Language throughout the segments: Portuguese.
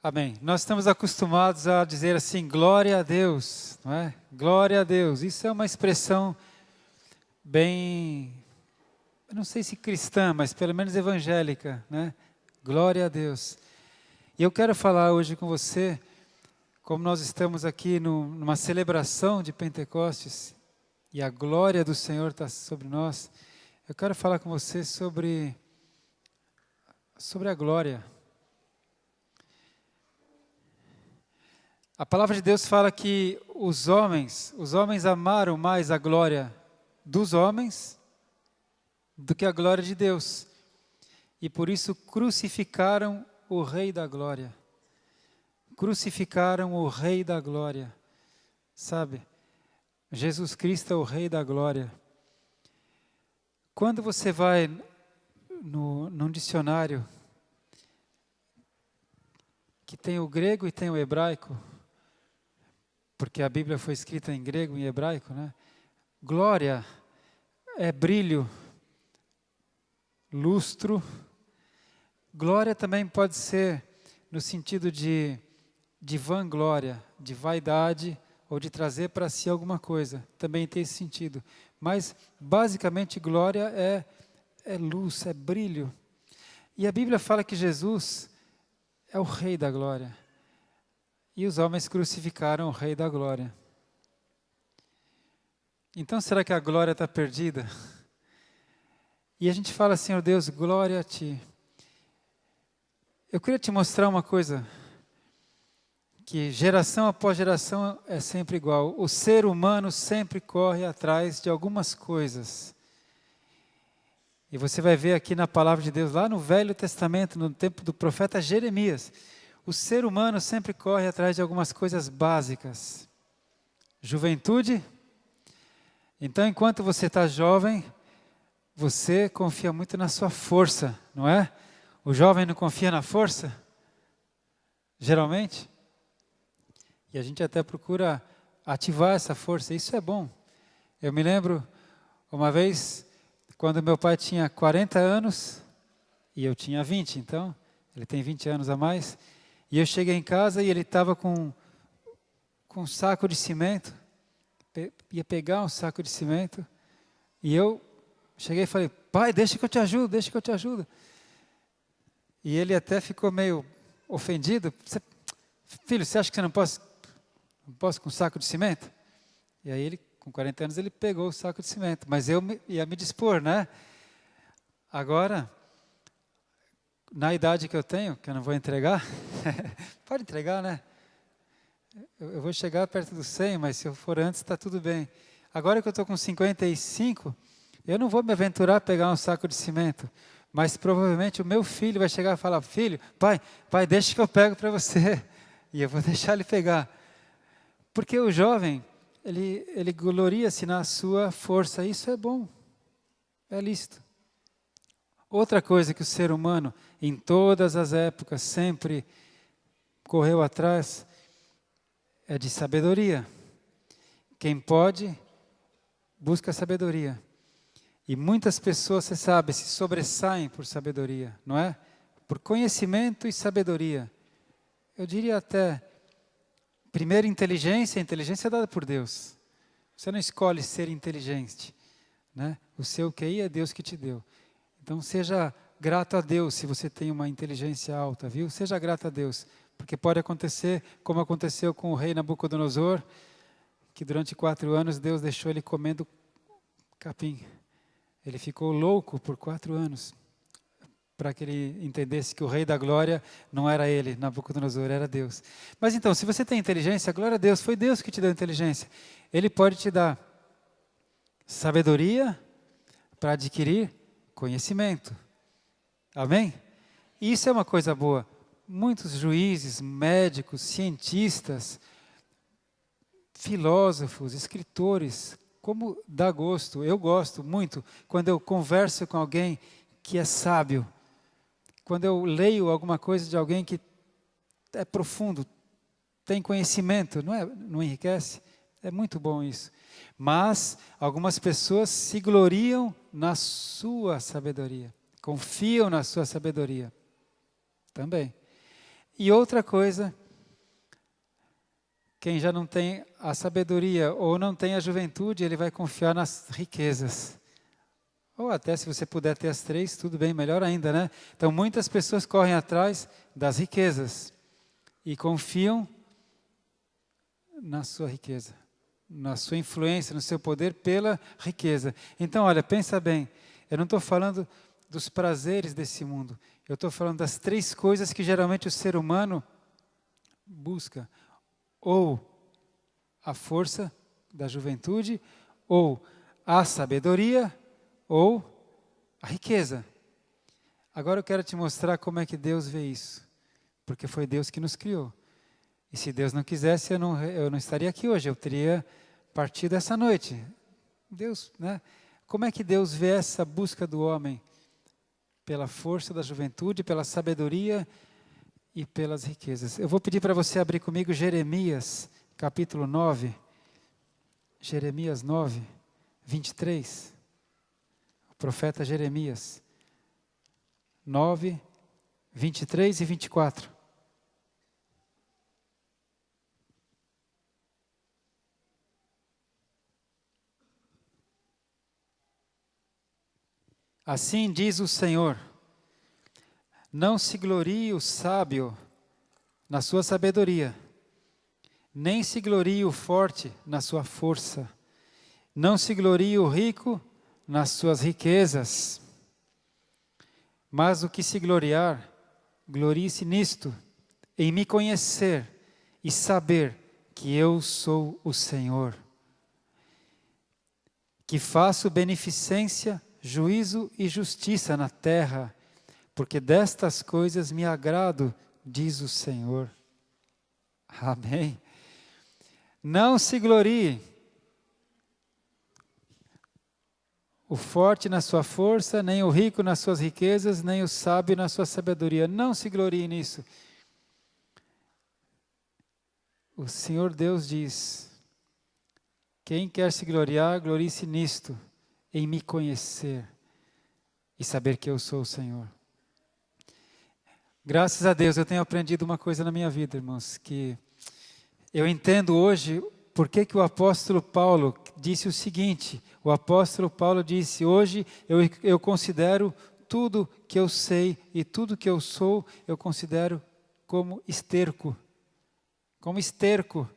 Amém. Nós estamos acostumados a dizer assim, glória a Deus, não é? Glória a Deus. Isso é uma expressão bem, eu não sei se cristã, mas pelo menos evangélica, né? Glória a Deus. E eu quero falar hoje com você, como nós estamos aqui numa celebração de Pentecostes, e a glória do Senhor está sobre nós, eu quero falar com você sobre a glória. A palavra de Deus fala que os homens amaram mais a glória dos homens do que a glória de Deus. E por isso crucificaram o Rei da Glória. Crucificaram o Rei da Glória. Sabe? Jesus Cristo é o Rei da Glória. Quando você vai num dicionário que tem o grego e tem o hebraico, porque a Bíblia foi escrita em grego e em hebraico, né? Glória é brilho, lustro. Glória também pode ser no sentido de vanglória, de vaidade, ou de trazer para si alguma coisa. Também tem esse sentido. Mas, basicamente, glória é luz, é brilho. E a Bíblia fala que Jesus é o Rei da Glória. E os homens crucificaram o Rei da Glória. Então, será que a glória está perdida? E a gente fala, Senhor Deus, glória a Ti. Eu queria te mostrar uma coisa, que geração após geração é sempre igual. O ser humano sempre corre atrás de algumas coisas. E você vai ver aqui na palavra de Deus, lá no Velho Testamento, no tempo do profeta Jeremias, o ser humano sempre corre atrás de algumas coisas básicas. Juventude. Então, enquanto você está jovem, você confia muito na sua força, não é? O jovem não confia na força? Geralmente? E a gente até procura ativar essa força, isso é bom. Eu me lembro, uma vez, quando meu pai tinha 40 anos, e eu tinha 20, então, ele tem 20 anos a mais, e eu cheguei em casa e ele estava com um saco de cimento, ia pegar um saco de cimento, e eu cheguei e falei, pai, deixa que eu te ajudo, deixa que eu te ajudo. E ele até ficou meio ofendido, filho, você acha que você não posso com um saco de cimento? E aí ele, com 40 anos, ele pegou o saco de cimento, mas eu ia me dispor, né? Agora, na idade que eu tenho, que eu não vou entregar, pode entregar, né? Eu vou chegar perto dos 100, mas se eu for antes, está tudo bem. Agora que eu estou com 55, eu não vou me aventurar a pegar um saco de cimento, mas provavelmente o meu filho vai chegar e falar, filho, pai, deixa que eu pego para você. E eu vou deixar ele pegar. Porque o jovem, ele gloria-se na sua força, isso é bom, é lícito. Outra coisa que o ser humano, em todas as épocas, sempre correu atrás, é de sabedoria. Quem pode, busca sabedoria. E muitas pessoas, você sabe, se sobressaem por sabedoria, não é? Por conhecimento e sabedoria. Eu diria até, primeiro inteligência, a inteligência é dada por Deus. Você não escolhe ser inteligente, né? O seu QI é Deus que te deu. Então seja grato a Deus se você tem uma inteligência alta, viu? Seja grato a Deus, porque pode acontecer, como aconteceu com o rei Nabucodonosor, que durante 4 anos Deus deixou ele comendo capim. Ele ficou louco por 4 anos, para que ele entendesse que o Rei da Glória não era ele, Nabucodonosor, era Deus. Mas então, se você tem inteligência, glória a Deus, foi Deus que te deu inteligência. Ele pode te dar sabedoria para adquirir conhecimento. Amém? E isso é uma coisa boa. Muitos juízes, médicos, cientistas, filósofos, escritores, como dá gosto, eu gosto muito quando eu converso com alguém que é sábio, quando eu leio alguma coisa de alguém que é profundo, tem conhecimento, não enriquece? É muito bom isso. Mas algumas pessoas se gloriam na sua sabedoria, confiam na sua sabedoria também. E outra coisa, quem já não tem a sabedoria ou não tem a juventude, ele vai confiar nas riquezas. Ou até se você puder ter as três, tudo bem, melhor ainda, né? Então muitas pessoas correm atrás das riquezas e confiam na sua riqueza, na sua influência, no seu poder pela riqueza. Então, olha, pensa bem, eu não estou falando dos prazeres desse mundo, eu estou falando das três coisas que geralmente o ser humano busca. Ou a força da juventude, ou a sabedoria, ou a riqueza. Agora eu quero te mostrar como é que Deus vê isso, porque foi Deus que nos criou. E se Deus não quisesse, eu não estaria aqui hoje, eu teria partido essa noite. Deus, né? Como é que Deus vê essa busca do homem? Pela força da juventude, pela sabedoria e pelas riquezas. Eu vou pedir para você abrir comigo Jeremias, capítulo 9. Jeremias 9, 23. O profeta Jeremias. 9, 23 e 24. Assim diz o Senhor: não se glorie o sábio na sua sabedoria, nem se glorie o forte na sua força, não se glorie o rico nas suas riquezas. Mas o que se gloriar, glorie-se nisto, em me conhecer e saber que eu sou o Senhor, que faço beneficência, juízo e justiça na terra, porque destas coisas me agrado, diz o Senhor. Amém. Não se glorie o forte na sua força, nem o rico nas suas riquezas, nem o sábio na sua sabedoria. Não se glorie nisso. O Senhor Deus diz: quem quer se gloriar, glorie-se nisto, em me conhecer e saber que eu sou o Senhor. Graças a Deus eu tenho aprendido uma coisa na minha vida, irmãos, que eu entendo hoje por que o apóstolo Paulo disse o seguinte. O apóstolo Paulo disse: hoje eu considero tudo que eu sei e tudo que eu sou, eu considero como esterco. Como esterco.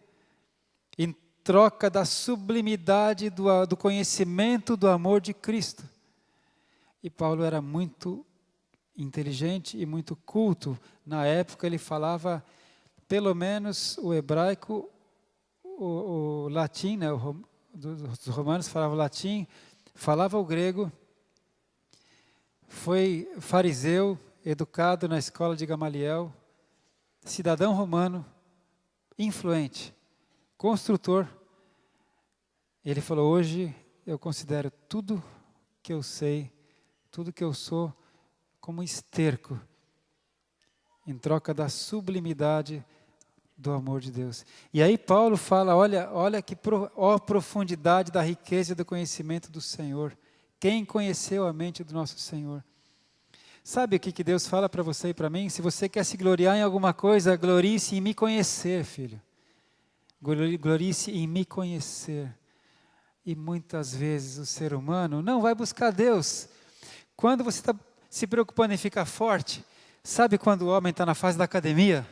Em troca da sublimidade do conhecimento do amor de Cristo. E Paulo era muito inteligente e muito culto. Na época ele falava, pelo menos o hebraico, o latim, né? Os romanos falavam latim, falava o grego, foi fariseu, educado na escola de Gamaliel, cidadão romano, influente, construtor. Ele falou: hoje eu considero tudo que eu sei, tudo que eu sou, como esterco, em troca da sublimidade do amor de Deus. E aí Paulo fala: olha que profundidade da riqueza e do conhecimento do Senhor. Quem conheceu a mente do nosso Senhor? Sabe o que Deus fala para você e para mim? Se você quer se gloriar em alguma coisa, glorie-se em me conhecer, filho. Glorie-se em me conhecer. E muitas vezes o ser humano não vai buscar Deus. Quando você está se preocupando em ficar forte, sabe quando o homem está na fase da academia?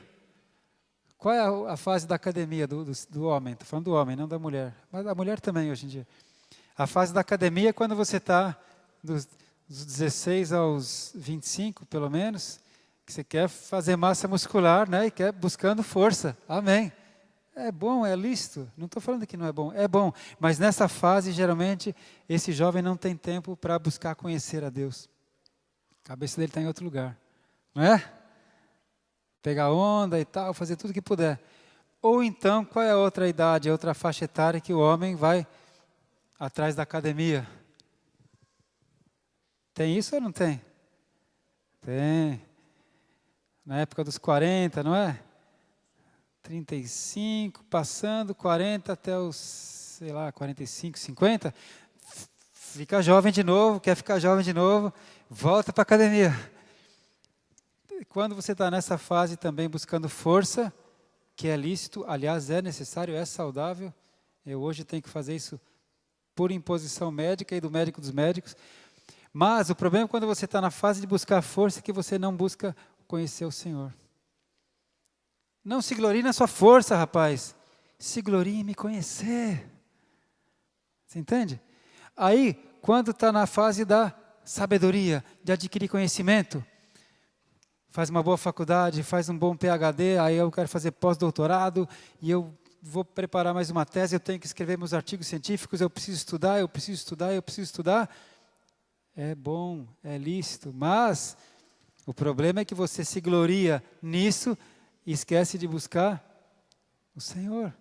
Qual é a fase da academia do homem? Estou falando do homem, não da mulher. Mas da mulher também hoje em dia. A fase da academia é quando você está dos 16 aos 25, pelo menos, que você quer fazer massa muscular, né? E quer buscando força. Amém. É bom, é lícito. Não estou falando que não é bom. É bom. Mas nessa fase, geralmente, esse jovem não tem tempo para buscar conhecer a Deus. A cabeça dele está em outro lugar. Não é? Pegar onda e tal, fazer tudo que puder. Ou então, qual é a outra idade, a outra faixa etária que o homem vai atrás da academia? Tem isso ou não tem? Tem. Na época dos 40, não é? 35, passando 40 até os, sei lá, 45, 50. Fica jovem de novo, quer ficar jovem de novo, volta para a academia. quando você está nessa fase também buscando força, que é lícito, aliás, é necessário, é saudável. Eu hoje tenho que fazer isso por imposição médica e do médico dos médicos. Mas o problema é quando você está na fase de buscar força, que você não busca conhecer o Senhor. Não se glorie na sua força, rapaz. Se glorie em me conhecer. Você entende? Aí, quando está na fase da sabedoria, de adquirir conhecimento, faz uma boa faculdade, faz um bom PhD, aí eu quero fazer pós-doutorado, e eu vou preparar mais uma tese, eu tenho que escrever meus artigos científicos, eu preciso estudar, eu preciso estudar, eu preciso estudar. É bom, é lícito, mas o problema é que você se gloria nisso e esquece de buscar o Senhor,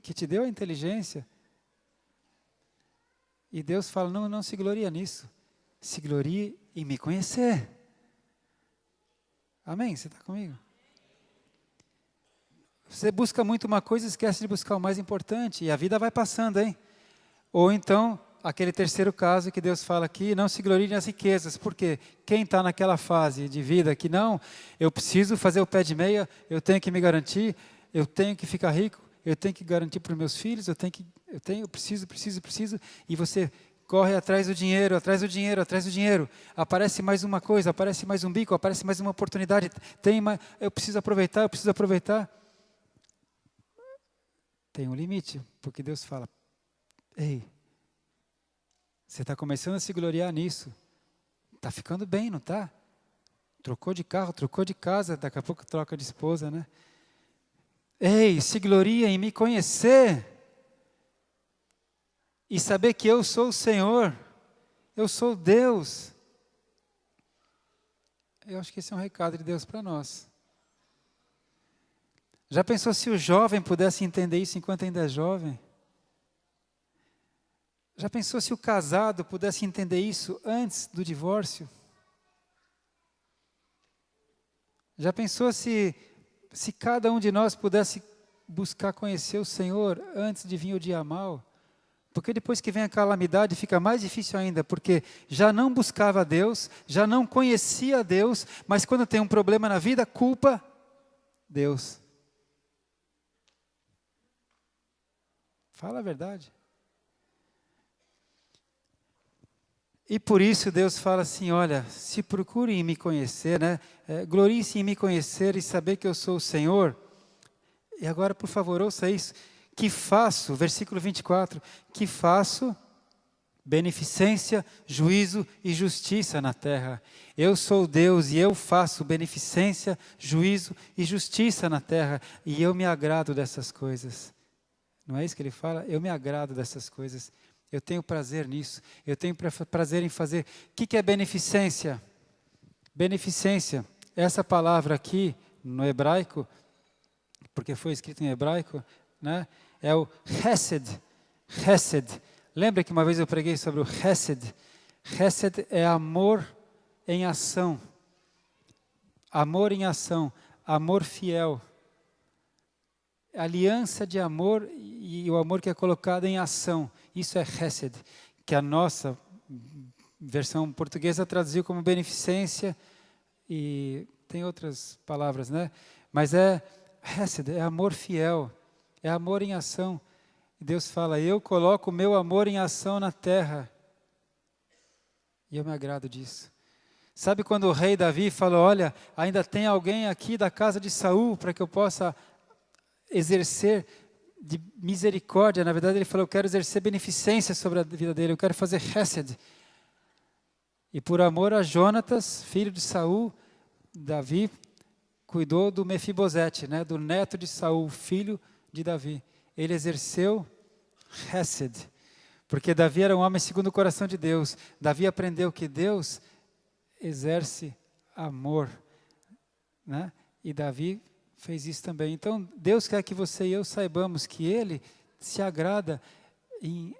que te deu a inteligência. E Deus fala, não se gloria nisso, se glorie em me conhecer. Amém? Você está comigo? Você busca muito uma coisa e esquece de buscar o mais importante, e a vida vai passando, hein? Ou então, aquele terceiro caso que Deus fala aqui, não se glorie nas riquezas, porque quem está naquela fase de vida que não, eu preciso fazer o pé de meia, eu tenho que me garantir, eu tenho que ficar rico, eu tenho que garantir para os meus filhos, eu preciso, e você corre atrás do dinheiro, aparece mais uma coisa, aparece mais um bico, aparece mais uma oportunidade, eu preciso aproveitar. Tem um limite, porque Deus fala, ei, você está começando a se gloriar nisso, está ficando bem, não está? Trocou de carro, trocou de casa, daqui a pouco troca de esposa, né? Ei, se gloria em me conhecer, e saber que eu sou o Senhor, eu sou Deus. Eu acho que esse é um recado de Deus para nós. Já pensou se o jovem pudesse entender isso enquanto ainda é jovem? Já pensou se o casado pudesse entender isso antes do divórcio? Já pensou se cada um de nós pudesse buscar conhecer o Senhor antes de vir o dia mau? Porque depois que vem a calamidade fica mais difícil ainda, porque já não buscava Deus, já não conhecia Deus, mas quando tem um problema na vida, culpa Deus. Fala a verdade. E por isso Deus fala assim, olha, se procurem me conhecer, né? Glorie-se em me conhecer e saber que eu sou o Senhor. E agora, por favor, ouça isso. Que faço, versículo 24, que faço beneficência, juízo e justiça na terra. Eu sou Deus e eu faço beneficência, juízo e justiça na terra. E eu me agrado dessas coisas. Não é isso que ele fala? Eu me agrado dessas coisas. Eu tenho prazer nisso. Eu tenho prazer em fazer. O que é beneficência? Beneficência, essa palavra aqui, no hebraico, porque foi escrito em hebraico, né? É o Hesed. Hesed. Lembra que uma vez eu preguei sobre o Hesed? Hesed é amor em ação. Amor em ação. Amor fiel. Aliança de amor e o amor que é colocado em ação. Isso é Hesed, que a nossa versão portuguesa traduziu como beneficência e tem outras palavras, né? Mas é Hesed, é amor fiel, é amor em ação. E Deus fala, eu coloco o meu amor em ação na terra. E eu me agrado disso. Sabe quando o rei Davi falou, olha, ainda tem alguém aqui da casa de Saul para que eu possa exercer de misericórdia? Na verdade ele falou, eu quero exercer beneficência sobre a vida dele, eu quero fazer Hesed. E por amor a Jonatas, filho de Saul, Davi cuidou do Mefibosete, né, do neto de Saul, filho de Davi. Ele exerceu Hesed, porque Davi era um homem segundo o coração de Deus. Davi aprendeu que Deus exerce amor, né? E Davi fez isso também. Então, Deus quer que você e eu saibamos que Ele se agrada em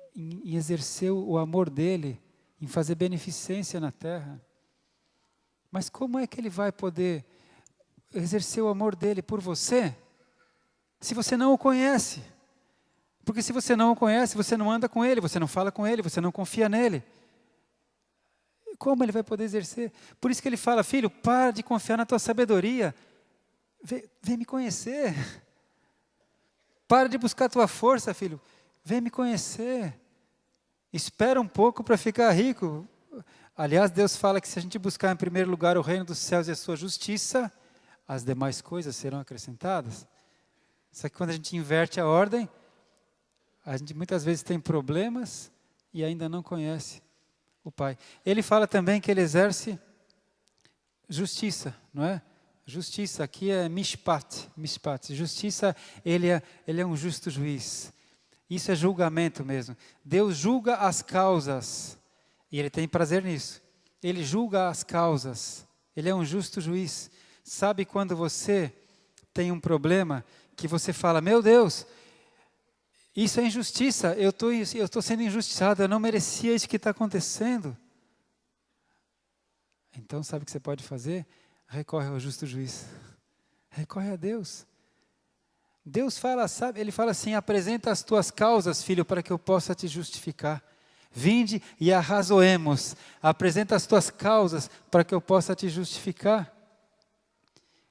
exercer o amor dEle, em fazer beneficência na terra. Mas como é que Ele vai poder exercer o amor dEle por você, se você não o conhece? Porque se você não o conhece, você não anda com Ele, você não fala com Ele, você não confia nele. Como ele vai poder exercer? Por isso que ele fala, filho, para de confiar na tua sabedoria. Vem me conhecer. Para de buscar a tua força, filho. Vem me conhecer. Espera um pouco para ficar rico. Aliás, Deus fala que se a gente buscar em primeiro lugar o reino dos céus e a sua justiça, as demais coisas serão acrescentadas. Só que quando a gente inverte a ordem, a gente muitas vezes tem problemas e ainda não conhece o Pai. Ele fala também que ele exerce justiça, não é? Justiça, aqui é mishpat. Justiça, ele é um justo juiz. Isso é julgamento mesmo. Deus julga as causas, e Ele tem prazer nisso. Ele julga as causas, Ele é um justo juiz. Sabe quando você tem um problema, que você fala, meu Deus, isso é injustiça, eu estou sendo injustiçado, eu não merecia isso que está acontecendo. Então, sabe o que você pode fazer? Recorre ao justo juiz. Recorre a Deus. Deus fala, sabe, Ele fala assim, apresenta as tuas causas, filho, para que eu possa te justificar. Vinde e arrazoemos. Apresenta as tuas causas para que eu possa te justificar.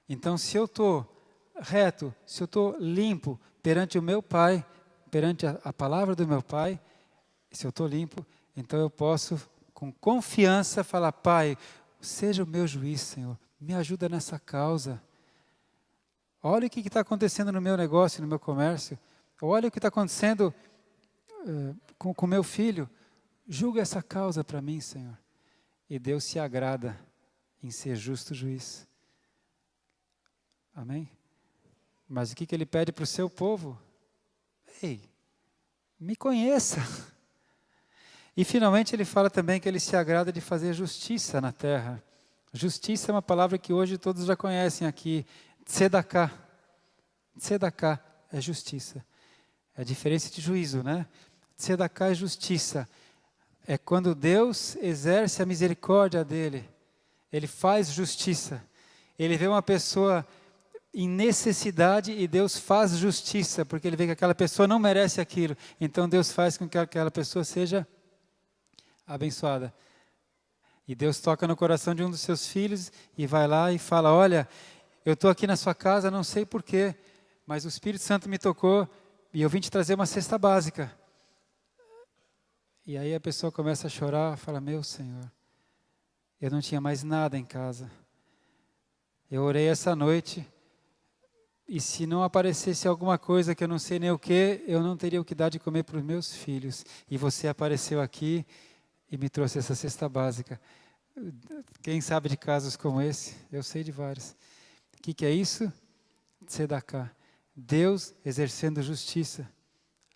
Então, se eu estou reto, se eu estou limpo perante o meu Pai, perante a palavra do meu Pai, se eu estou limpo, então eu posso com confiança falar, Pai, seja o meu juiz, Senhor, me ajuda nessa causa. Olha o que está acontecendo no meu negócio, no meu comércio. Olha o que está acontecendo com o meu filho. Julga essa causa para mim, Senhor. E Deus se agrada em ser justo juiz. Amém? Mas o que Ele pede para o seu povo? Ei, me conheça. E finalmente Ele fala também que Ele se agrada de fazer justiça na terra. Justiça é uma palavra que hoje todos já conhecem aqui. Tzedaká. Tzedaká é justiça. É a diferença de juízo, né? Tzedaká é justiça. É quando Deus exerce a misericórdia dEle. Ele faz justiça. Ele vê uma pessoa em necessidade e Deus faz justiça, porque Ele vê que aquela pessoa não merece aquilo. Então Deus faz com que aquela pessoa seja abençoada. E Deus toca no coração de um dos seus filhos e vai lá e fala, olha, eu estou aqui na sua casa, não sei porquê, mas o Espírito Santo me tocou e eu vim te trazer uma cesta básica. E aí a pessoa começa a chorar, fala, meu Senhor, eu não tinha mais nada em casa. Eu orei essa noite e se não aparecesse alguma coisa que eu não sei nem o que, eu não teria o que dar de comer para os meus filhos. E você apareceu aqui e me trouxe essa cesta básica. Quem sabe de casos como esse? Eu sei de vários. O que é isso? Tzedaká. Deus exercendo justiça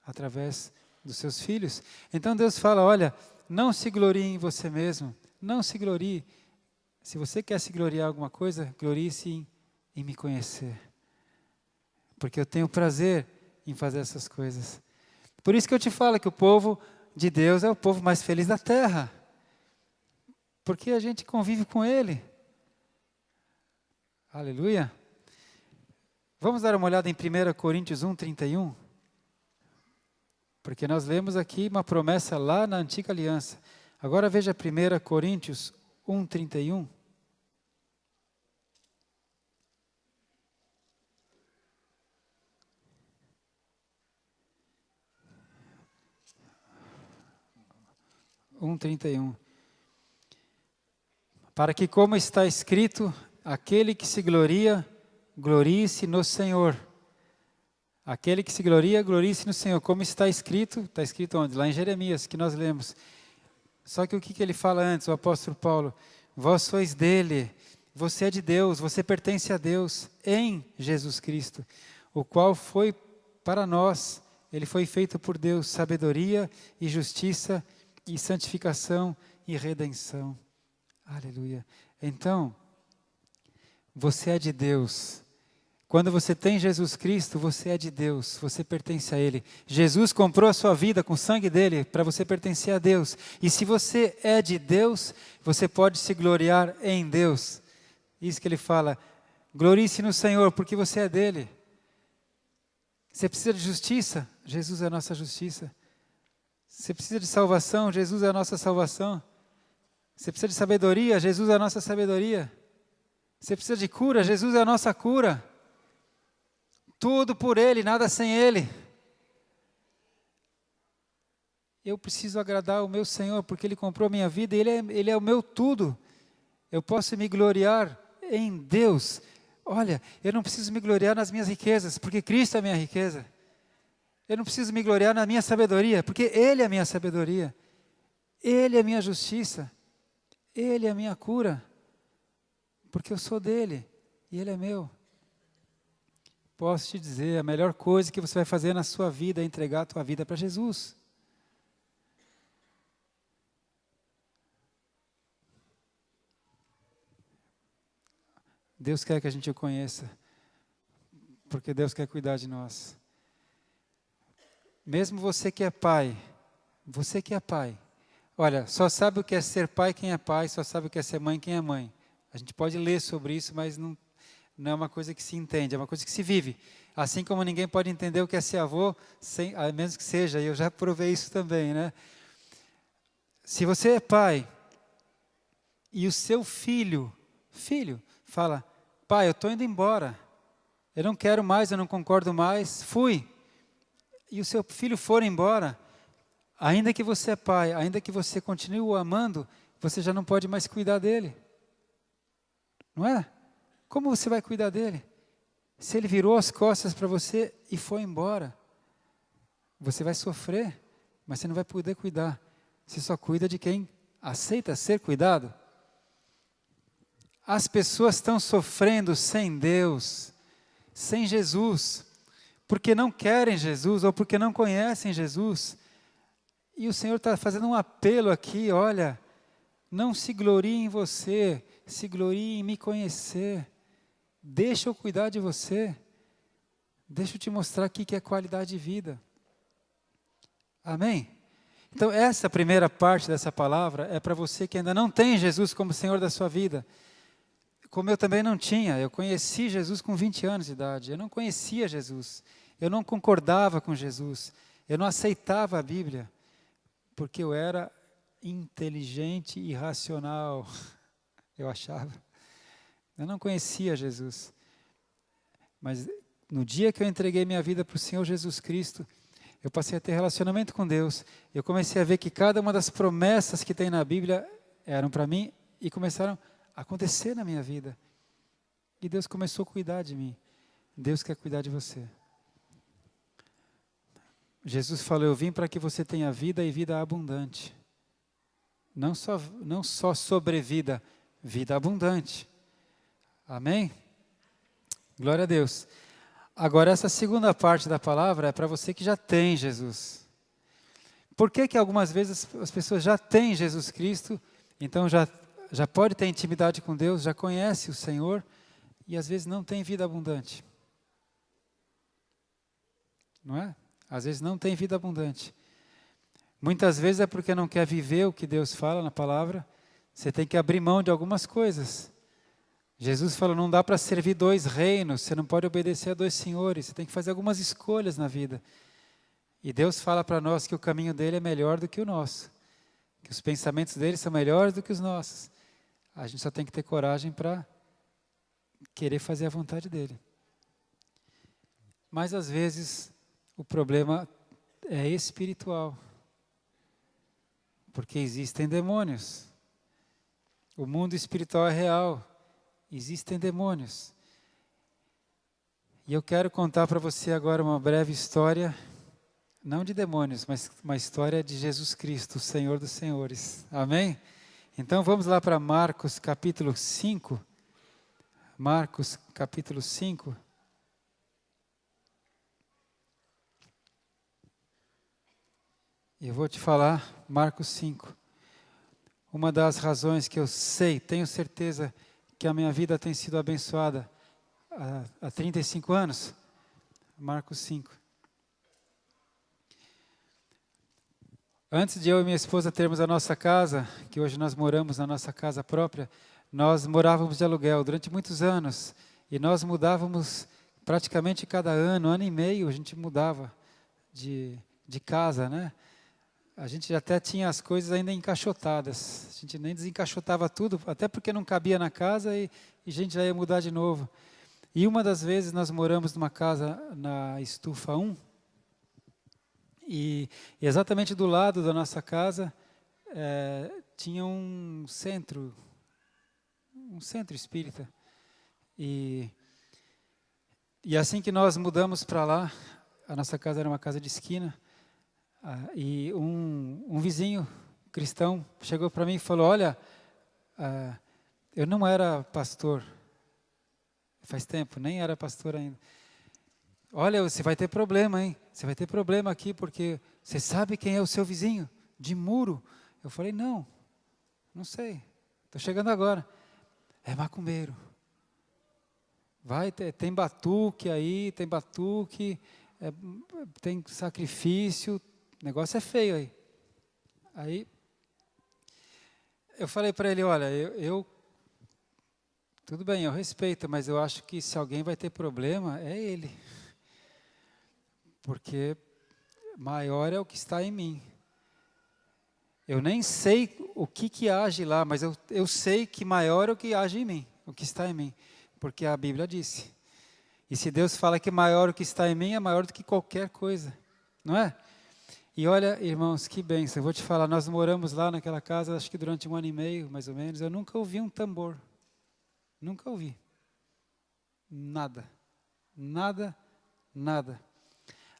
através dos seus filhos. Então Deus fala, olha, não se glorie em você mesmo. Não se glorie. Se você quer se gloriar em alguma coisa, glorie-se em me conhecer. Porque eu tenho prazer em fazer essas coisas. Por isso que eu te falo que o povo de Deus é o povo mais feliz da terra. Porque a gente convive com Ele. Aleluia. Vamos dar uma olhada em 1 Coríntios 1:31. Porque nós lemos aqui uma promessa lá na Antiga Aliança. Agora veja 1 Coríntios 1:31. Para que, como está escrito, aquele que se gloria, glorie-se no Senhor. Aquele que se gloria, glorie-se no Senhor. Como está escrito onde? Lá em Jeremias, que nós lemos. Só que o que ele fala antes, o apóstolo Paulo? Vós sois dele, você é de Deus, você pertence a Deus em Jesus Cristo, o qual foi para nós, ele foi feito por Deus, sabedoria e justiça e santificação e redenção. Aleluia. Então, você é de Deus. Quando você tem Jesus Cristo, você é de Deus, você pertence a Ele. Jesus comprou a sua vida com o sangue dEle para você pertencer a Deus. E se você é de Deus, você pode se gloriar em Deus. Isso que Ele fala, glorie-se no Senhor, porque você é dEle. Você precisa de justiça? Jesus é a nossa justiça. Você precisa de salvação? Jesus é a nossa salvação. Você precisa de sabedoria, Jesus é a nossa sabedoria. Você precisa de cura, Jesus é a nossa cura. Tudo por Ele, nada sem Ele. Eu preciso agradar o meu Senhor, porque Ele comprou a minha vida, e Ele é o meu tudo. Eu posso me gloriar em Deus. Olha, eu não preciso me gloriar nas minhas riquezas, porque Cristo é a minha riqueza. Eu não preciso me gloriar na minha sabedoria, porque Ele é a minha sabedoria. Ele é a minha justiça. Ele é a minha cura. Porque eu sou dele e Ele é meu. Posso te dizer, a melhor coisa que você vai fazer na sua vida é entregar a tua vida para Jesus. Deus quer que a gente o conheça, porque Deus quer cuidar de nós. Mesmo você que é pai, olha, só sabe o que é ser pai quem é pai, só sabe o que é ser mãe quem é mãe. A gente pode ler sobre isso, mas não é uma coisa que se entende, é uma coisa que se vive. Assim como ninguém pode entender o que é ser avô, a menos que seja, e eu já provei isso também, né? Se você é pai, e o seu filho, fala, pai, eu estou indo embora, eu não quero mais, eu não concordo mais, fui. E o seu filho for embora, ainda que você é pai, ainda que você continue o amando, você já não pode mais cuidar dele. Não é? Como você vai cuidar dele? Se ele virou as costas para você e foi embora, você vai sofrer, mas você não vai poder cuidar. Você só cuida de quem aceita ser cuidado. As pessoas estão sofrendo sem Deus, sem Jesus, porque não querem Jesus ou porque não conhecem Jesus. E o Senhor está fazendo um apelo aqui, olha, não se glorie em você, se glorie em me conhecer. Deixa eu cuidar de você. Deixa eu te mostrar aqui que é qualidade de vida. Amém? Então essa primeira parte dessa palavra é para você que ainda não tem Jesus como Senhor da sua vida. Como eu também não tinha, eu conheci Jesus com 20 anos de idade. Eu não conhecia Jesus. Eu não concordava com Jesus. Eu não aceitava a Bíblia. Porque eu era inteligente e racional. Eu achava. Eu não conhecia Jesus. Mas no dia que eu entreguei minha vida para o Senhor Jesus Cristo, eu passei a ter relacionamento com Deus. Eu comecei a ver que cada uma das promessas que tem na Bíblia eram para mim e começaram a acontecer na minha vida. E Deus começou a cuidar de mim. Deus quer cuidar de você. Jesus falou, eu vim para que você tenha vida e vida abundante. Não só sobrevida, vida abundante. Amém? Glória a Deus. Agora, essa segunda parte da palavra é para você que já tem Jesus. Por que algumas vezes as pessoas já têm Jesus Cristo, então já pode ter intimidade com Deus, já conhece o Senhor, e às vezes não tem vida abundante? Não é? Às vezes não tem vida abundante. Muitas vezes é porque não quer viver o que Deus fala na palavra. Você tem que abrir mão de algumas coisas. Jesus falou, não dá para servir 2 reinos, você não pode obedecer a 2 senhores, você tem que fazer algumas escolhas na vida. E Deus fala para nós que o caminho dele é melhor do que o nosso, que os pensamentos dele são melhores do que os nossos. A gente só tem que ter coragem para querer fazer a vontade dele. Mas às vezes o problema é espiritual, porque existem demônios. O mundo espiritual é real. Existem demônios. E eu quero contar para você agora uma breve história, não de demônios, mas uma história de Jesus Cristo, o Senhor dos Senhores. Amém? Então vamos lá para Marcos capítulo 5. Marcos capítulo 5. E eu vou te falar, Marcos 5. Uma das razões que eu sei, tenho certeza que a minha vida tem sido abençoada há 35 anos. Marcos 5. Antes de eu e minha esposa termos a nossa casa, que hoje nós moramos na nossa casa própria, nós morávamos de aluguel durante muitos anos. E nós mudávamos praticamente cada ano e meio, a gente mudava de casa, né? a gente até tinha as coisas ainda encaixotadas. A gente nem desencaixotava tudo, até porque não cabia na casa e a gente já ia mudar de novo. E uma das vezes nós moramos numa casa na Estufa 1, e exatamente do lado da nossa casa tinha um centro espírita. E assim que nós mudamos para lá, a nossa casa era uma casa de esquina, e um vizinho cristão chegou para mim e falou, olha, eu não era pastor, faz tempo, nem era pastor ainda. Olha, você vai ter problema, hein? Você vai ter problema aqui, porque você sabe quem é o seu vizinho? De muro. Eu falei, não sei, estou chegando agora. É macumbeiro. Tem batuque aí, tem sacrifício, o negócio é feio aí. Aí, eu falei para ele, olha, tudo bem, eu respeito, mas eu acho que se alguém vai ter problema, é ele. Porque maior é o que está em mim. Eu nem sei o que age lá, mas eu sei que maior é o que age em mim, o que está em mim. Porque a Bíblia disse. E se Deus fala que maior o que está em mim, é maior do que qualquer coisa. Não é? E olha, irmãos, que bênção. Eu vou te falar, nós moramos lá naquela casa, acho que durante 1 ano e meio, mais ou menos. Eu nunca ouvi um tambor. Nunca ouvi. Nada.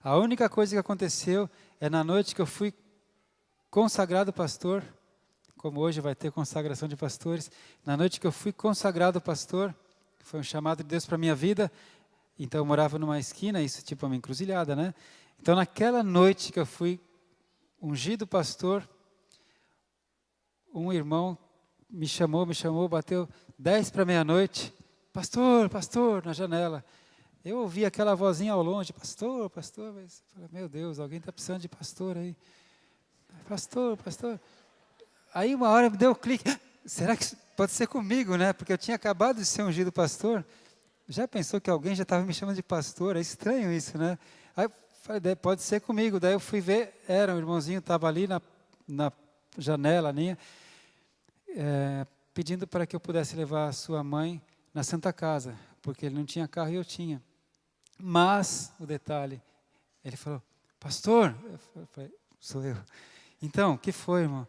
A única coisa que aconteceu é na noite que eu fui consagrado pastor, como hoje vai ter consagração de pastores, na noite que eu fui consagrado pastor, foi um chamado de Deus para a minha vida, então eu morava numa esquina, isso tipo uma encruzilhada, né? Então naquela noite que eu fui ungido pastor, um irmão me chamou, bateu 10 para meia-noite, pastor, na janela. Eu ouvi aquela vozinha ao longe, pastor, mas eu falei, meu Deus, alguém está precisando de pastor aí. Pastor. Aí uma hora me deu um clique, será que pode ser comigo, né? Porque eu tinha acabado de ser ungido pastor. Já pensou que alguém já estava me chamando de pastor? É estranho isso, né? Aí eu falei, pode ser comigo. Daí eu fui ver, era um irmãozinho, estava ali na janela, pedindo para que eu pudesse levar a sua mãe na Santa Casa, porque ele não tinha carro e eu tinha. Mas, o detalhe, ele falou, pastor, eu falei, sou eu. Então, o que foi, irmão?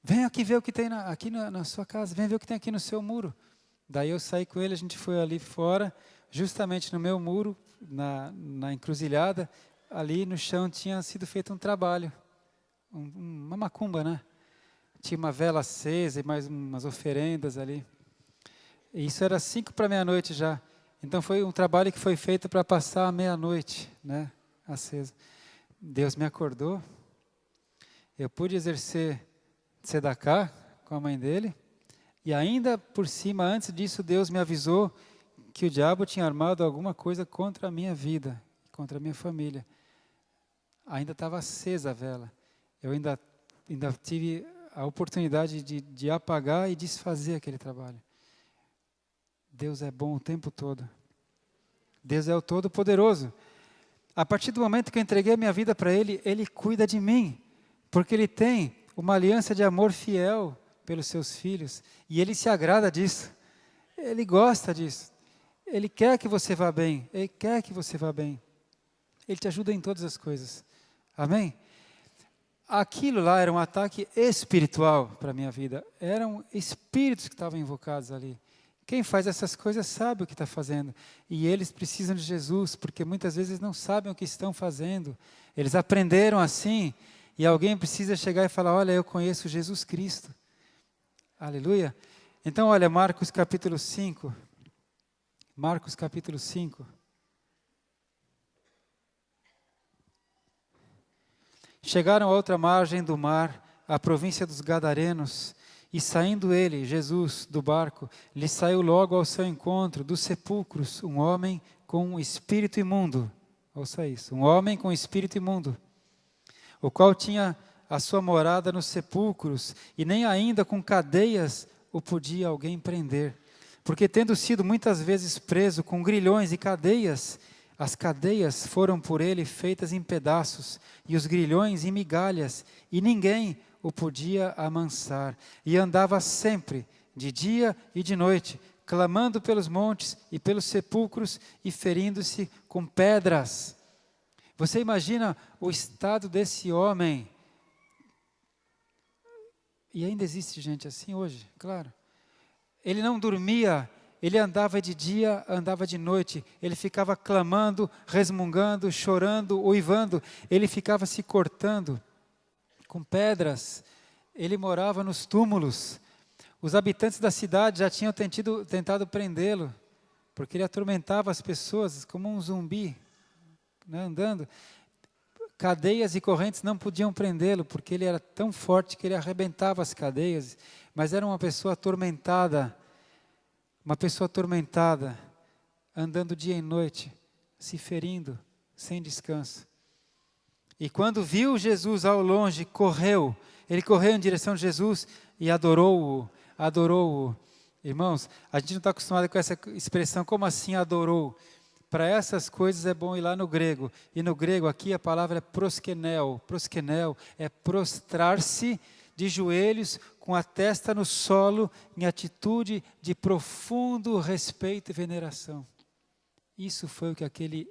Vem aqui ver o que tem aqui na sua casa, vem ver o que tem aqui no seu muro. Daí eu saí com ele, a gente foi ali fora, justamente no meu muro, na encruzilhada, ali no chão tinha sido feito um trabalho, uma macumba, né? Tinha uma vela acesa e mais umas oferendas ali. E isso era 5 para meia-noite já. Então foi um trabalho que foi feito para passar a meia-noite, né? Acesa. Deus me acordou. Eu pude exercer tzedakah com a mãe dele. E ainda por cima, antes disso, Deus me avisou que o diabo tinha armado alguma coisa contra a minha vida, contra a minha família. Ainda estava acesa a vela. Eu ainda tive a oportunidade de apagar e desfazer aquele trabalho. Deus é bom o tempo todo. Deus é o Todo-Poderoso. A partir do momento que eu entreguei a minha vida para Ele, Ele cuida de mim. Porque Ele tem uma aliança de amor fiel pelos seus filhos. E Ele se agrada disso. Ele gosta disso. Ele quer que você vá bem. Ele quer que você vá bem. Ele te ajuda em todas as coisas. Amém? Aquilo lá era um ataque espiritual para a minha vida. Eram espíritos que estavam invocados ali. Quem faz essas coisas sabe o que está fazendo. E eles precisam de Jesus, porque muitas vezes não sabem o que estão fazendo. Eles aprenderam assim, e alguém precisa chegar e falar, olha, eu conheço Jesus Cristo. Aleluia. Então, olha, Marcos capítulo 5. Marcos capítulo 5. Chegaram a outra margem do mar, a província dos Gadarenos, e saindo ele, Jesus, do barco, lhe saiu logo ao seu encontro dos sepulcros um homem com um espírito imundo. Ouça isso, um homem com espírito imundo, o qual tinha a sua morada nos sepulcros, e nem ainda com cadeias o podia alguém prender. Porque tendo sido muitas vezes preso com grilhões e cadeias, As cadeias foram por ele feitas em pedaços, e os grilhões em migalhas, e ninguém o podia amansar. E andava sempre, de dia e de noite, clamando pelos montes e pelos sepulcros, e ferindo-se com pedras. Você imagina o estado desse homem? E ainda existe gente assim hoje, claro. Ele não dormia. Ele andava de dia, andava de noite, ele ficava clamando, resmungando, chorando, uivando, ele ficava se cortando com pedras, ele morava nos túmulos. Os habitantes da cidade já tinham tentado prendê-lo, porque ele atormentava as pessoas como um zumbi, né, andando. Cadeias e correntes não podiam prendê-lo, porque ele era tão forte que ele arrebentava as cadeias, mas era uma pessoa atormentada, andando dia e noite, se ferindo, sem descanso. E quando viu Jesus ao longe, ele correu em direção de Jesus e adorou-o. Irmãos, a gente não está acostumado com essa expressão, como assim adorou? Para essas coisas é bom ir lá no grego. E no grego aqui a palavra é proskenel. Proskenel é prostrar-se de joelhos, com a testa no solo, em atitude de profundo respeito e veneração. Isso foi o que aquele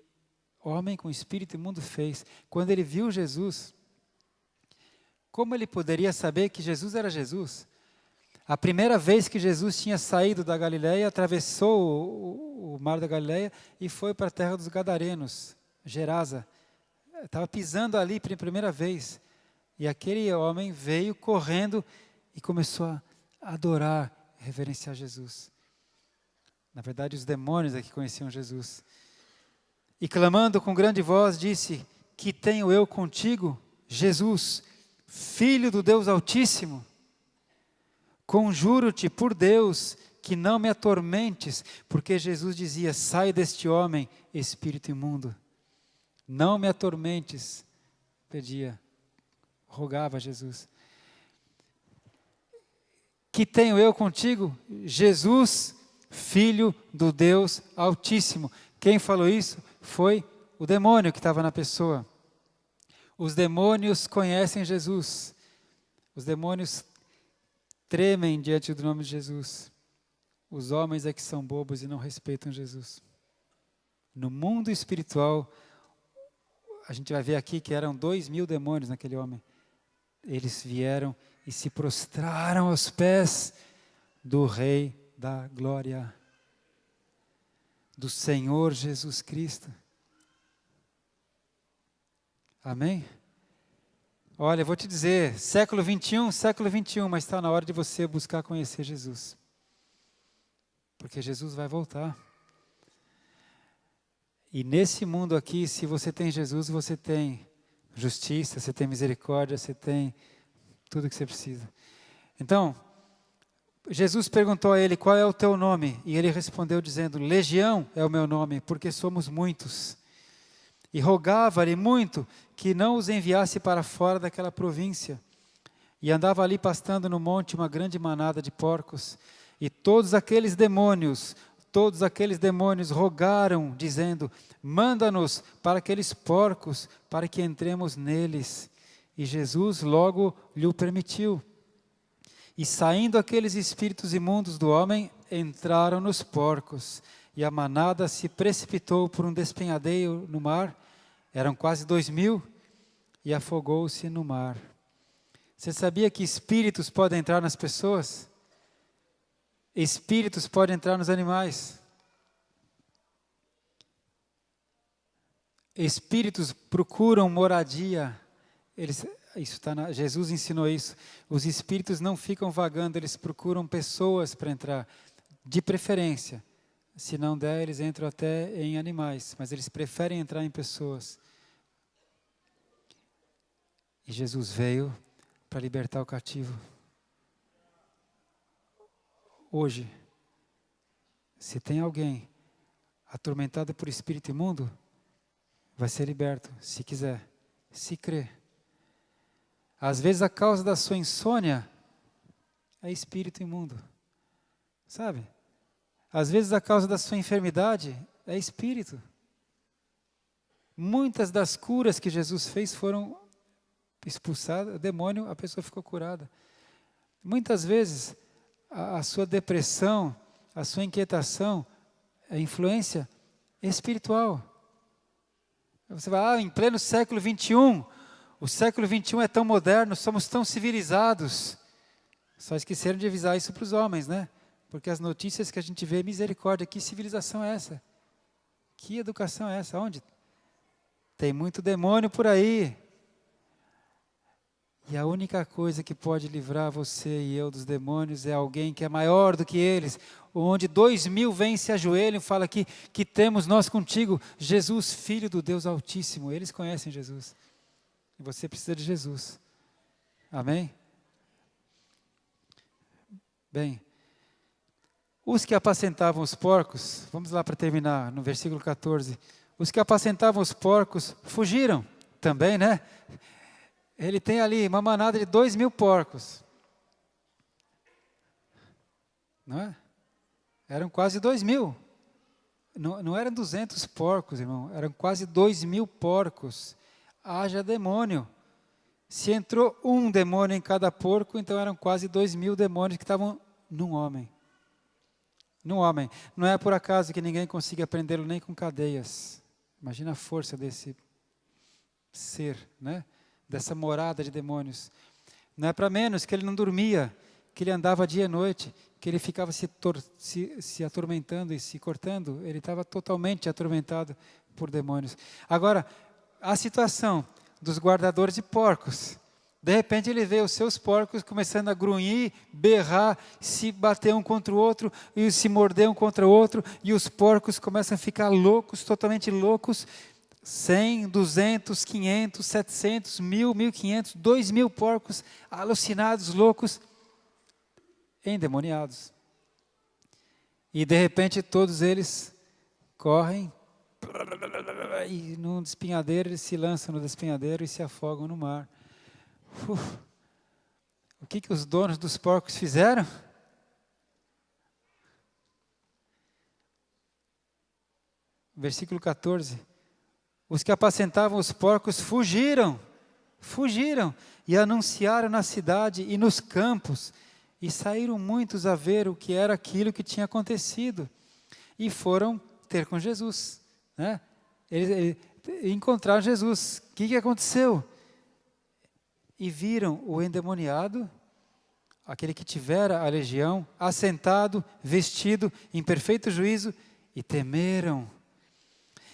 homem com espírito imundo fez. Quando ele viu Jesus, como ele poderia saber que Jesus era Jesus? A primeira vez que Jesus tinha saído da Galileia, atravessou o mar da Galileia e foi para a terra dos Gadarenos, Gerasa. Estava pisando ali pela primeira vez. E aquele homem veio correndo e começou a adorar, reverenciar Jesus. Na verdade, os demônios aqui conheciam Jesus. E clamando com grande voz, disse: que tenho eu contigo, Jesus, Filho do Deus Altíssimo? Conjuro-te por Deus que não me atormentes, porque Jesus dizia: sai deste homem, espírito imundo. Não me atormentes, pedia. Rogava a Jesus. Que tenho eu contigo? Jesus, Filho do Deus Altíssimo. Quem falou isso foi o demônio que estava na pessoa. Os demônios conhecem Jesus. Os demônios tremem diante do nome de Jesus. Os homens é que são bobos e não respeitam Jesus. No mundo espiritual, a gente vai ver aqui que eram 2.000 demônios naquele homem. Eles vieram e se prostraram aos pés do Rei da Glória, do Senhor Jesus Cristo. Amém? Olha, eu vou te dizer, século 21, mas está na hora de você buscar conhecer Jesus. Porque Jesus vai voltar. E nesse mundo aqui, se você tem Jesus, você tem justiça, você tem misericórdia, você tem tudo que você precisa. Então, Jesus perguntou a ele: qual é o teu nome? E ele respondeu dizendo: Legião é o meu nome, porque somos muitos. E rogava-lhe muito que não os enviasse para fora daquela província. E andava ali pastando no monte uma grande manada de porcos. E todos aqueles demônios rogaram, dizendo: manda-nos para aqueles porcos, para que entremos neles. E Jesus logo lhe permitiu. E saindo aqueles espíritos imundos do homem, entraram nos porcos. E a manada se precipitou por um despenhadeiro no mar, eram quase 2.000, e afogou-se no mar. Você sabia que espíritos podem entrar nas pessoas? Espíritos podem entrar nos animais. Espíritos procuram moradia. Jesus ensinou isso. Os espíritos não ficam vagando, eles procuram pessoas para entrar, de preferência. Se não der, eles entram até em animais, mas eles preferem entrar em pessoas. E Jesus veio para libertar o cativo. Hoje, se tem alguém atormentado por espírito imundo, vai ser liberto, se quiser, se crer. Às vezes a causa da sua insônia é espírito imundo, sabe? Às vezes a causa da sua enfermidade é espírito. Muitas das curas que Jesus fez foram expulsadas, o demônio, a pessoa ficou curada. Muitas vezes, a sua depressão, a sua inquietação, é influência espiritual. Você vai, em pleno século XXI, o século XXI é tão moderno, somos tão civilizados. Só esqueceram de avisar isso para os homens, né? Porque as notícias que a gente vê, misericórdia, que civilização é essa? Que educação é essa? Onde? Tem muito demônio por aí. E a única coisa que pode livrar você e eu dos demônios é alguém que é maior do que eles, onde 2000 vêm e se ajoelham e falam que temos nós contigo, Jesus, Filho do Deus Altíssimo. Eles conhecem Jesus. E você precisa de Jesus. Amém? Bem, os que apacentavam os porcos, vamos lá para terminar, no versículo 14. Os que apacentavam os porcos fugiram também, né? Ele tem ali uma manada de 2000 porcos. Não é? Eram quase 2000. Não eram 200 porcos, irmão. Eram quase 2000 porcos. Haja demônio. Se entrou um demônio em cada porco, então eram quase 2000 demônios que estavam num homem. Num homem. Não é por acaso que ninguém consiga prendê-lo nem com cadeias. Imagina a força desse ser, né? Dessa morada de demônios. Não é para menos que ele não dormia, que ele andava dia e noite, que ele ficava se atormentando e se cortando. Ele estava totalmente atormentado por demônios. Agora, a situação dos guardadores de porcos. De repente ele vê os seus porcos começando a grunhir, berrar, se bater um contra o outro, e se morder um contra o outro, e os porcos começam a ficar loucos, totalmente loucos. 100, 200, 500, 700, 1000, 1500, 2000 porcos alucinados, loucos, endemoniados. E de repente todos eles correm e num despenhadeiro eles se lançam no despenhadeiro e se afogam no mar. O que os donos dos porcos fizeram? Versículo 14. Os que apacentavam os porcos fugiram e anunciaram na cidade e nos campos, e saíram muitos a ver o que era aquilo que tinha acontecido, e foram ter com Jesus, né? Eles encontraram Jesus. O que aconteceu? E viram o endemoniado, aquele que tivera a legião, assentado, vestido, em perfeito juízo, e temeram.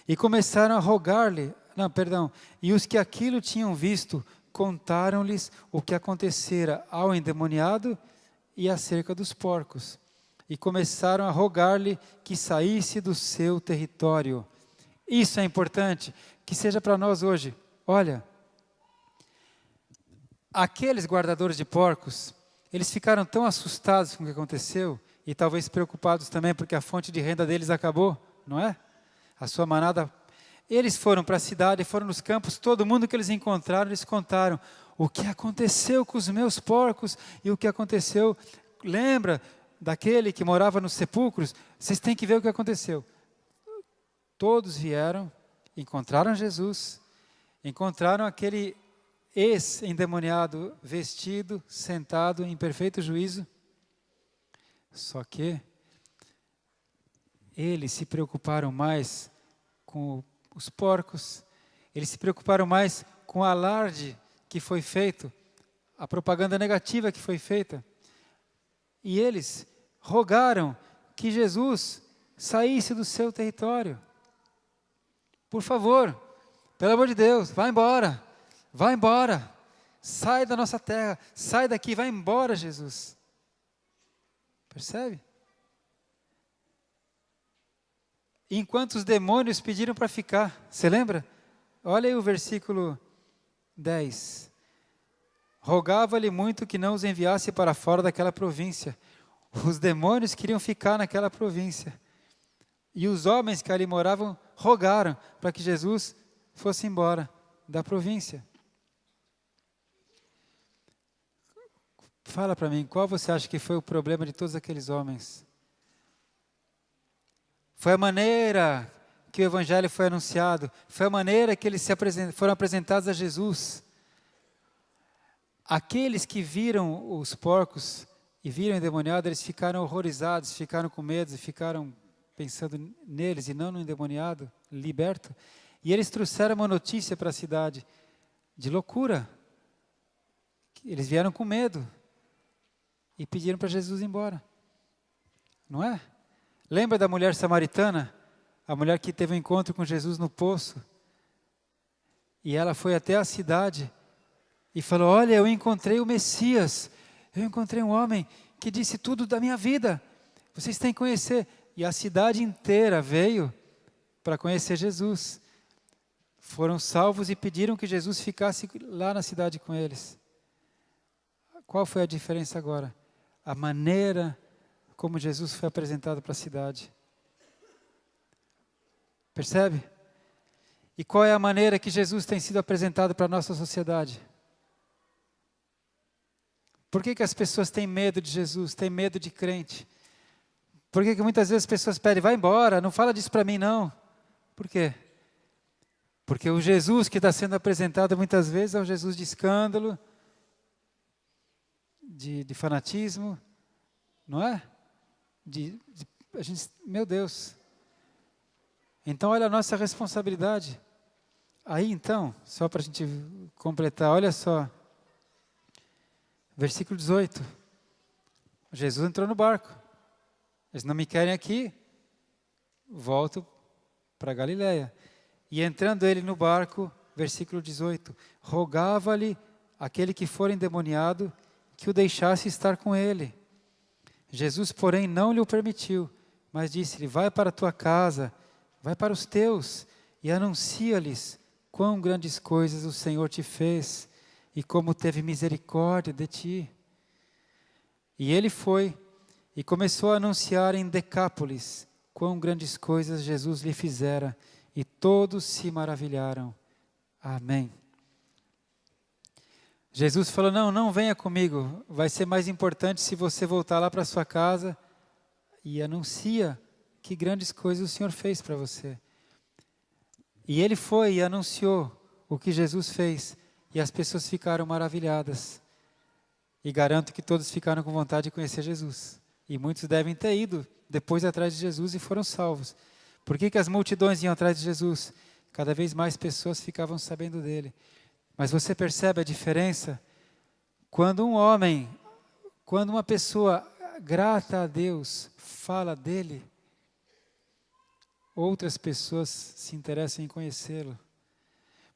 E começaram a rogar-lhe, e os que aquilo tinham visto, contaram-lhes o que acontecera ao endemoniado e acerca dos porcos. E começaram a rogar-lhe que saísse do seu território. Isso é importante, que seja para nós hoje. Olha, aqueles guardadores de porcos, eles ficaram tão assustados com o que aconteceu, e talvez preocupados também porque a fonte de renda deles acabou, não é? A sua manada, eles foram para a cidade, foram nos campos, todo mundo que eles encontraram, eles contaram o que aconteceu com os meus porcos e o que aconteceu. Lembra daquele que morava nos sepulcros? Vocês têm que ver o que aconteceu. Todos vieram, encontraram Jesus, encontraram aquele ex-endemoniado vestido, sentado em perfeito juízo. Só que eles se preocuparam mais com os porcos, eles se preocuparam mais com o alarde que foi feito, a propaganda negativa que foi feita. E eles rogaram que Jesus saísse do seu território. Por favor, pelo amor de Deus, vá embora, sai da nossa terra, sai daqui, vai embora, Jesus. Percebe? Enquanto os demônios pediram para ficar. Você lembra? Olha aí o versículo 10. Rogava-lhe muito que não os enviasse para fora daquela província. Os demônios queriam ficar naquela província. E os homens que ali moravam rogaram para que Jesus fosse embora da província. Fala para mim, qual você acha que foi o problema de todos aqueles homens? Foi a maneira que o Evangelho foi anunciado, foi a maneira que eles foram apresentados a Jesus. Aqueles que viram os porcos e viram o endemoniado, eles ficaram horrorizados, ficaram com medo, ficaram pensando neles e não no endemoniado, liberto. E eles trouxeram uma notícia para a cidade de loucura. Eles vieram com medo e pediram para Jesus ir embora. Não é? Lembra da mulher samaritana? A mulher que teve um encontro com Jesus no poço. E ela foi até a cidade e falou: olha, eu encontrei o Messias. Eu encontrei um homem que disse tudo da minha vida. Vocês têm que conhecer. E a cidade inteira veio para conhecer Jesus. Foram salvos e pediram que Jesus ficasse lá na cidade com eles. Qual foi a diferença agora? A maneira como Jesus foi apresentado para a cidade. Percebe? E qual é a maneira que Jesus tem sido apresentado para a nossa sociedade? Por que as pessoas têm medo de Jesus, têm medo de crente? Por que muitas vezes as pessoas pedem, vai embora, não fala disso para mim não? Por quê? Porque o Jesus que está sendo apresentado muitas vezes é um Jesus de escândalo, de fanatismo, não é? A gente, meu Deus. Então olha a nossa responsabilidade. Aí então, só para a gente completar, olha só. Versículo 18. Jesus entrou no barco. Eles não me querem aqui, volto para Galileia. E entrando ele no barco, versículo 18, rogava-lhe aquele que for endemoniado que o deixasse estar com ele. Jesus, porém, não lhe o permitiu, mas disse-lhe, vai para a tua casa, vai para os teus e anuncia-lhes quão grandes coisas o Senhor te fez e como teve misericórdia de ti. E ele foi e começou a anunciar em Decápolis quão grandes coisas Jesus lhe fizera, e todos se maravilharam. Amém. Jesus falou, não venha comigo, vai ser mais importante se você voltar lá para sua casa e anuncia que grandes coisas o Senhor fez para você. E ele foi e anunciou o que Jesus fez, e as pessoas ficaram maravilhadas. E garanto que todos ficaram com vontade de conhecer Jesus. E muitos devem ter ido depois atrás de Jesus e foram salvos. Por que as multidões iam atrás de Jesus? Cada vez mais pessoas ficavam sabendo dele. Mas você percebe a diferença? Quando um homem, quando uma pessoa grata a Deus fala dele, outras pessoas se interessam em conhecê-lo.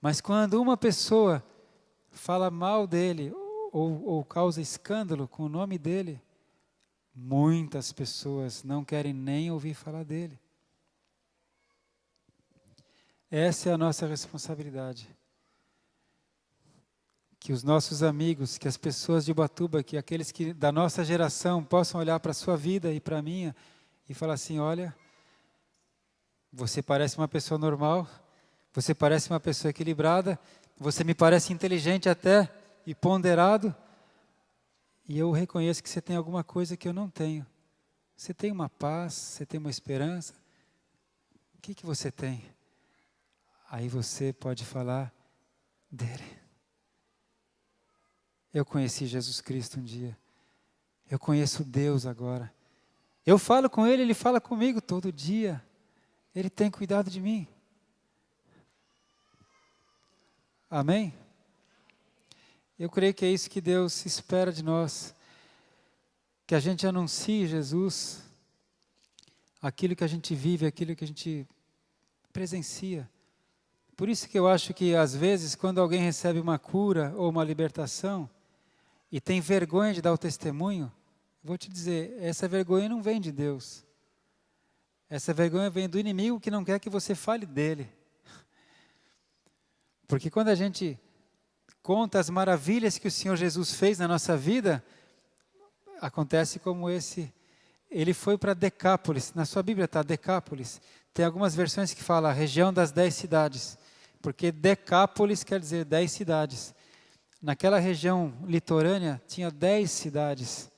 Mas quando uma pessoa fala mal dele ou causa escândalo com o nome dele, muitas pessoas não querem nem ouvir falar dele. Essa é a nossa responsabilidade. Que os nossos amigos, que as pessoas de Ubatuba, que aqueles que da nossa geração possam olhar para a sua vida e para a minha e falar assim, olha, você parece uma pessoa normal, você parece uma pessoa equilibrada, você me parece inteligente até e ponderado, e eu reconheço que você tem alguma coisa que eu não tenho. Você tem uma paz, você tem uma esperança. O que você tem? Aí você pode falar dele. Eu conheci Jesus Cristo um dia. Eu conheço Deus agora. Eu falo com Ele, Ele fala comigo todo dia. Ele tem cuidado de mim. Amém? Eu creio que é isso que Deus espera de nós. Que a gente anuncie Jesus, aquilo que a gente vive, aquilo que a gente presencia. Por isso que eu acho que às vezes quando alguém recebe uma cura ou uma libertação e tem vergonha de dar o testemunho, vou te dizer, essa vergonha não vem de Deus. Essa vergonha vem do inimigo que não quer que você fale dele. Porque quando a gente conta as maravilhas que o Senhor Jesus fez na nossa vida, acontece como esse. Ele foi para Decápolis, na sua Bíblia está Decápolis. Tem algumas versões que falam a região das 10 cidades, porque Decápolis quer dizer 10 cidades. Naquela região litorânea tinha 10 cidades.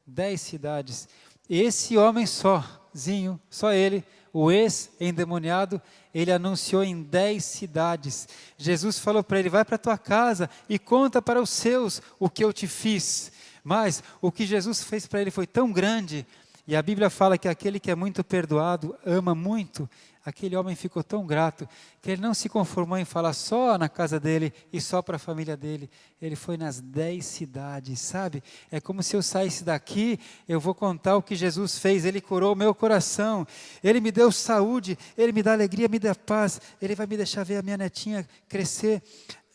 10 cidades. Esse homem sozinho, só ele, o ex-endemoniado, ele anunciou em 10 cidades. Jesus falou para ele, vai para a tua casa e conta para os seus o que eu te fiz. Mas o que Jesus fez para ele foi tão grande, e a Bíblia fala que aquele que é muito perdoado, ama muito. Aquele homem ficou tão grato, que ele não se conformou em falar só na casa dele e só para a família dele. Ele foi nas 10 cidades, sabe? É como se eu saísse daqui, eu vou contar o que Jesus fez. Ele curou o meu coração, Ele me deu saúde, Ele me dá alegria, me dá paz, Ele vai me deixar ver a minha netinha crescer.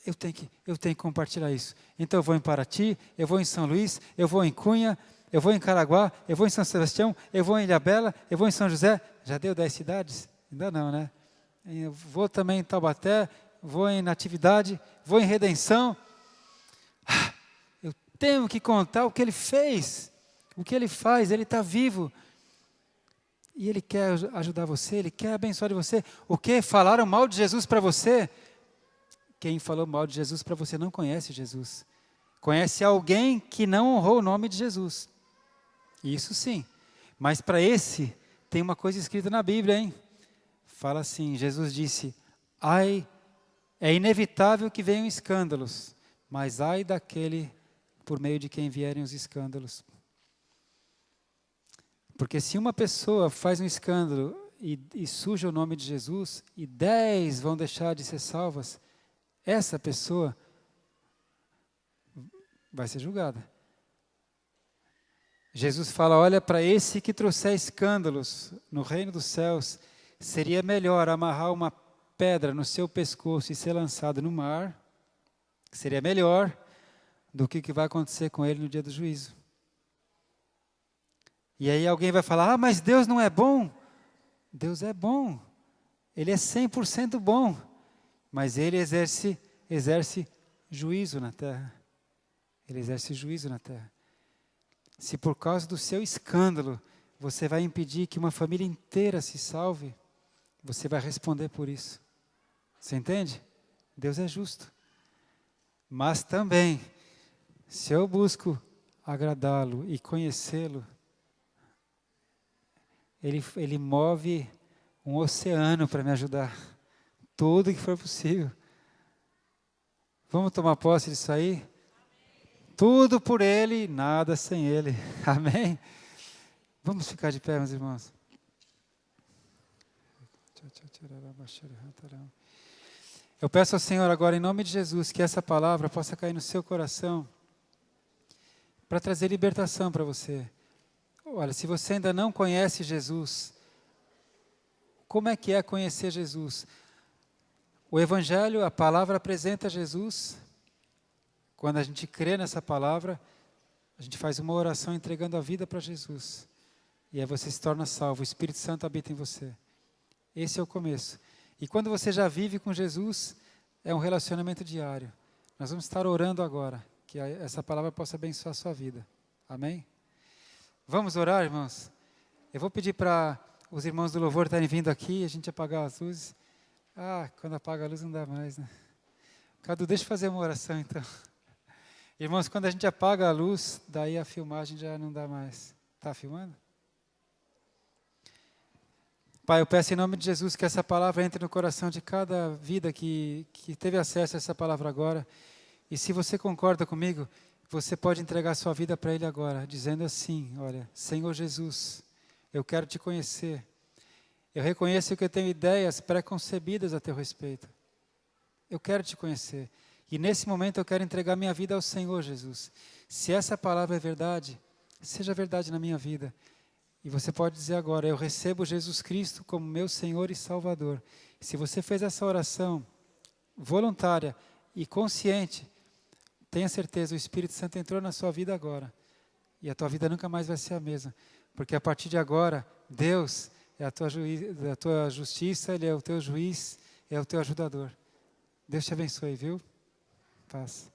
Eu tenho que compartilhar isso. Então eu vou em Paraty, eu vou em São Luís, eu vou em Cunha, eu vou em Caraguá, eu vou em São Sebastião, eu vou em Ilhabela, eu vou em São José. Já deu 10 cidades? Ainda não, né? Eu vou também em Taubaté, vou em Natividade, vou em Redenção. Eu tenho que contar o que Ele fez, o que Ele faz. Ele está vivo. E Ele quer ajudar você, Ele quer abençoar você. O que? Falaram mal de Jesus para você? Quem falou mal de Jesus para você não conhece Jesus. Conhece alguém que não honrou o nome de Jesus. Isso sim. Mas para esse, tem uma coisa escrita na Bíblia, hein? Fala assim, Jesus disse, ai, é inevitável que venham escândalos, mas ai daquele por meio de quem vierem os escândalos. Porque se uma pessoa faz um escândalo e suja o nome de Jesus, e 10 vão deixar de ser salvas, essa pessoa vai ser julgada. Jesus fala, olha, para esse que trouxer escândalos no reino dos céus, seria melhor amarrar uma pedra no seu pescoço e ser lançado no mar, seria melhor do que o que vai acontecer com ele no dia do juízo. E aí alguém vai falar, mas Deus não é bom? Deus é bom, Ele é 100% bom, mas Ele exerce juízo na terra. Ele exerce juízo na terra. Se por causa do seu escândalo, você vai impedir que uma família inteira se salve, você vai responder por isso. Você entende? Deus é justo. Mas também, se eu busco agradá-lo e conhecê-lo, Ele move um oceano para me ajudar. Tudo que for possível. Vamos tomar posse disso aí? Tudo por Ele, nada sem Ele. Amém? Vamos ficar de pé, meus irmãos. Eu peço ao Senhor agora, em nome de Jesus, que essa palavra possa cair no seu coração para trazer libertação para você. Olha, se você ainda não conhece Jesus, como é que é conhecer Jesus? O Evangelho, a palavra apresenta Jesus. Quando a gente crê nessa palavra, a gente faz uma oração entregando a vida para Jesus. E aí você se torna salvo, o Espírito Santo habita em você. Esse é o começo. E quando você já vive com Jesus, é um relacionamento diário. Nós vamos estar orando agora, que essa palavra possa abençoar a sua vida. Amém? Vamos orar, irmãos? Eu vou pedir para os irmãos do louvor estarem vindo aqui, a gente apagar as luzes. Quando apaga a luz não dá mais, né? Cadu, deixa eu fazer uma oração então. Irmãos, quando a gente apaga a luz, daí a filmagem já não dá mais. Está filmando? Pai, eu peço em nome de Jesus que essa palavra entre no coração de cada vida que teve acesso a essa palavra agora. E se você concorda comigo, você pode entregar sua vida para Ele agora, dizendo assim, olha, Senhor Jesus, eu quero te conhecer. Eu reconheço que eu tenho ideias pré-concebidas a teu respeito. Eu quero te conhecer. E nesse momento eu quero entregar minha vida ao Senhor Jesus. Se essa palavra é verdade, seja verdade na minha vida. E você pode dizer agora, eu recebo Jesus Cristo como meu Senhor e Salvador. Se você fez essa oração voluntária e consciente, tenha certeza, o Espírito Santo entrou na sua vida agora. E a tua vida nunca mais vai ser a mesma. Porque a partir de agora, Deus é a tua justiça, Ele é o teu juiz, é o teu ajudador. Deus te abençoe, viu? Paz.